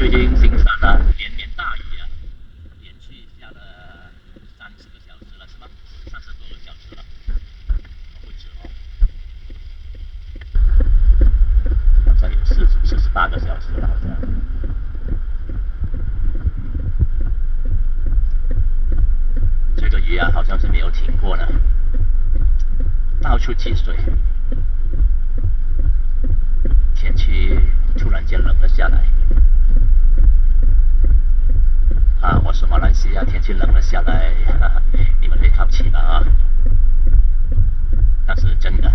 就已经行山了，连绵大雨啊，连续下了30个小时了，是吗？30多个小时了，不止哦，好像有48个小时了，好像。这个雨啊，好像是没有停过呢，到处积水，天气突然间冷了下来。我说马来西亚天气冷了下来，你们会好奇吧啊？但是真的，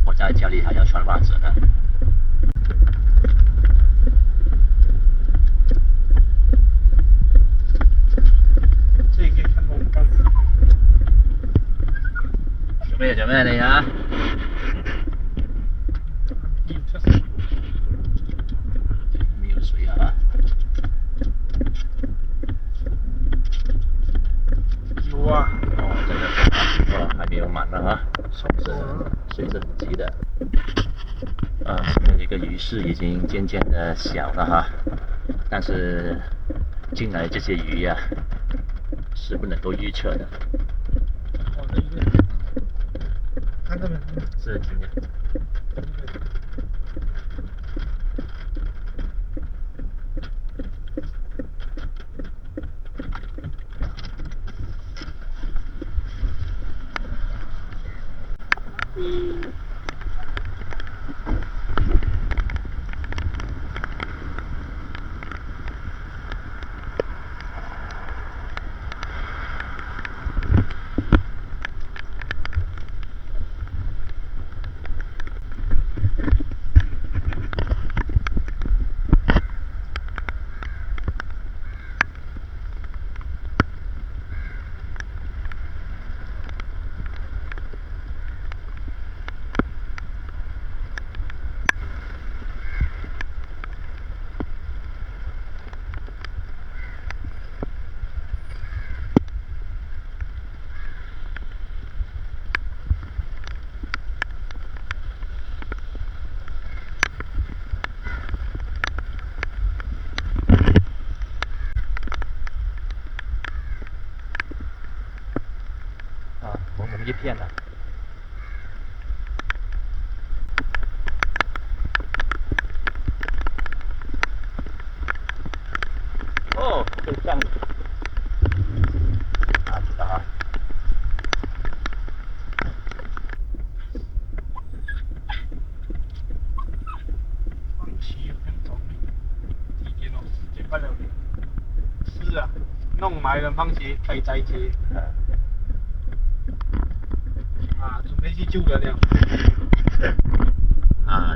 我在家里还要穿袜子呢。这里可以看龙岗。做咩你啊？没有水啊？有啊。哦，真的，还没有满呢啊，水是很急的。现在这个雨势已经渐渐的小了哈，但是近来这些雨呀，是不能够预测的。这一个，看这边是停的。蒙蒙一片的。哦，就这样子。知道啊。放弃有点早，几点了？4点半了。是啊，弄埋了放弃可以再接。准备去救人了。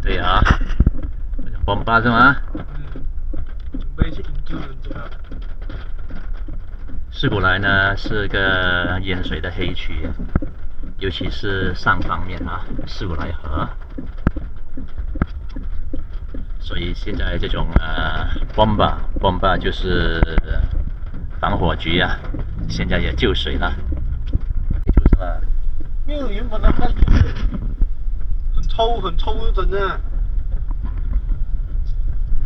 对啊，bomba是吗？准备去营救人家。士古来呢是个淹水的黑区，尤其是上方面士古来河，所以现在这种bomba 就是防火局现在也救水了，就是了。没有原本的看很臭，真的。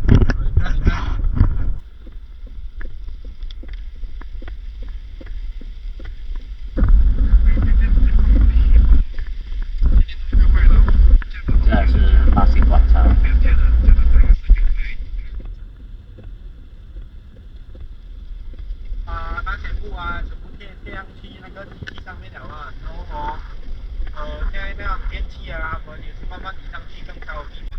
你看。这是巴西广场。那些布全部贴上去那个机器上面了然后现在那种电器他们也是慢慢移上去，更高的地方。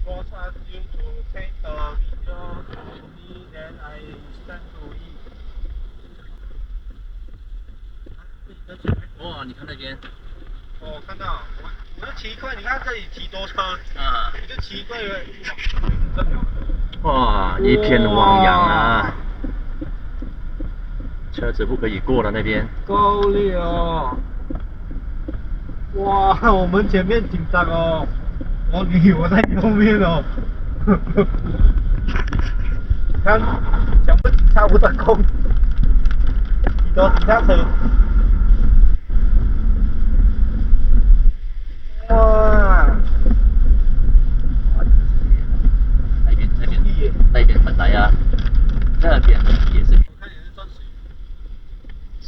Was asked you to take a video to me, then I send to you. 你看那边。看到，我就奇怪，你看这里几多车你就奇怪了。哇，一片汪洋车子不可以过了那边。够了。哇，我们前面紧张哦。我在你后面哦。看，全部警察不得空，几多警察车。哇，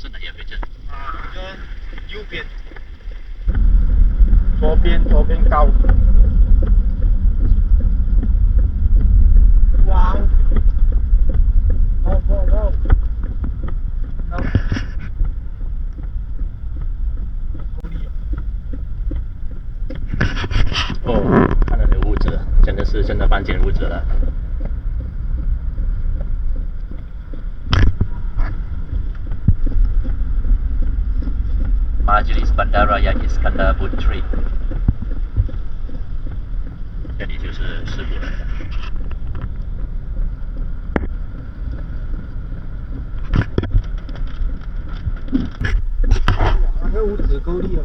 是哪一个位置？啊，就右边，左边高。哇哦！哦！哦，看到那个屋子，真的是真的搬进屋子了。Majlis Bandaraya Iskandar Putri， 这里就是事故了。那个屋子够力了。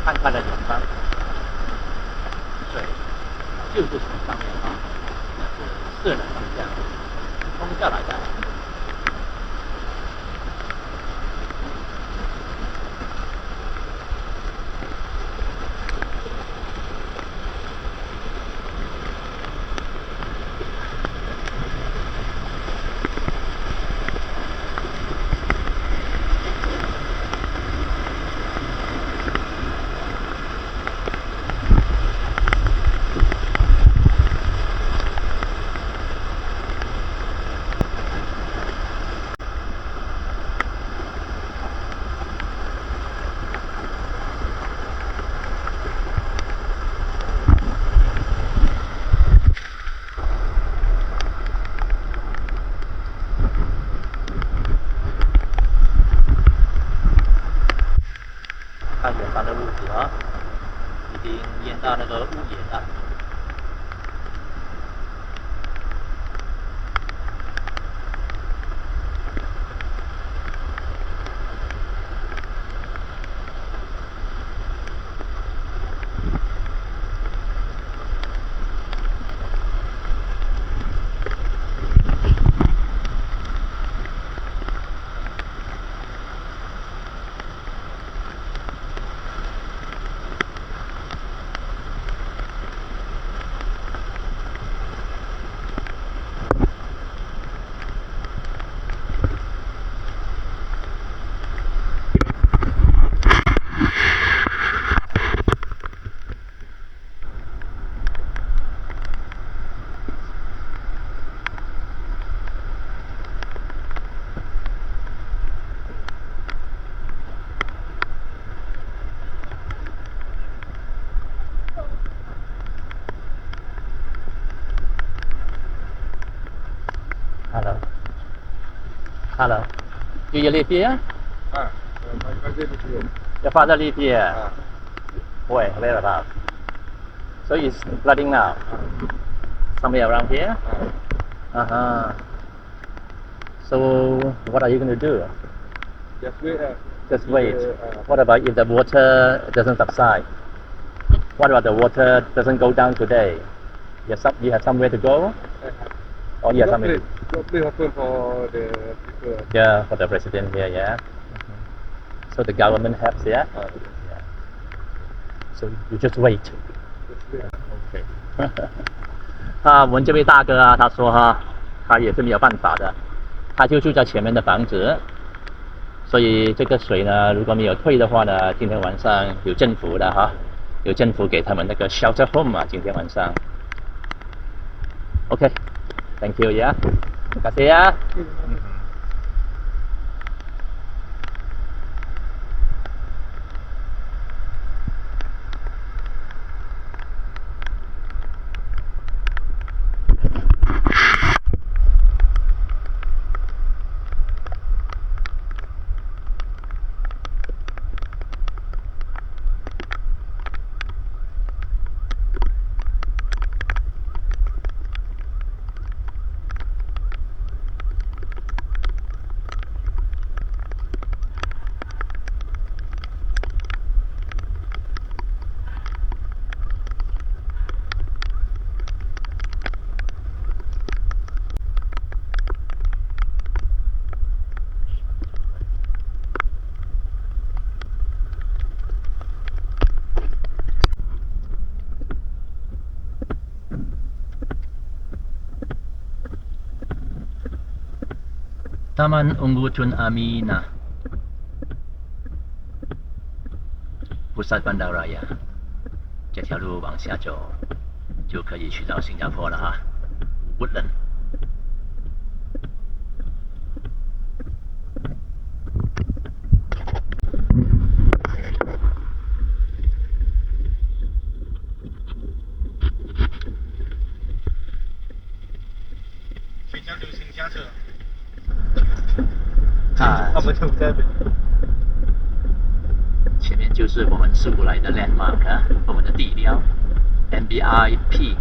看看的远方，水就是从上面啊，那是顺着方向冲下来的。看远方的屋子啊，已经淹到那个屋檐了。Hello. Hello. Do you live here? My live here. Your father live here? Ah. Where about? So it's flooding now? Somewhere around here? Uh-huh. So what are you going to do? Just wait. Just wait. What about if the water doesn't subside? What about the water doesn't go down today? You have somewhere to go? Or you have somewhere? Probably open for the people. Yeah, for the president here, yeah. So the government helps, yeah. Yeah. So you just wait. OK 啊，我们这位大哥啊，他说哈，他也是没有办法的，他就住在前面的房子，所以这个水呢，如果没有退的话呢，今天晚上有政府的哈，有政府给他们那个 shelter home 啊，今天晚上。OK，Thank you ya，感谢呀。Taman Ungutun Amina Pusat Bandaraya 这条路往下走就可以去到新加坡了哈 Woodland 谁家流行下车？他们就在这。前面就是我们出来的 landmark 啊，我们的地标 MBIP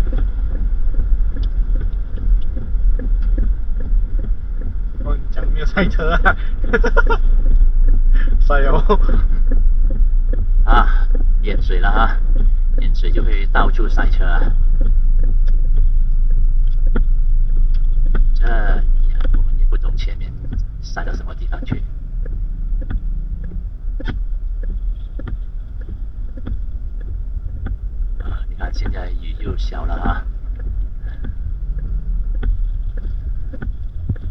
哦，你讲没有赛车啊？赛哦。啊，淹水了啊，淹水就会到处塞车啊。这呀，我们也不懂前面塞到什么地方去。啊，你看现在雨又小了啊，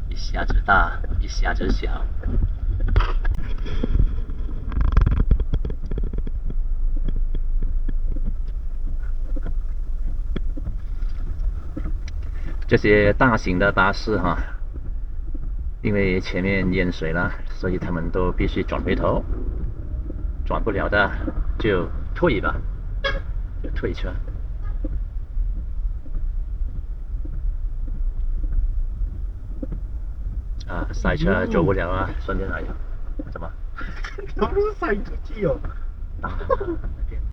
一下子大，一下子小。这些大型的巴士哈，因为前面淹水了，所以他们都必须转回头，转不了的就退吧，就退车。啊，塞车走不了啊，顺便来，怎么？他不是塞出去哦。当然了，那边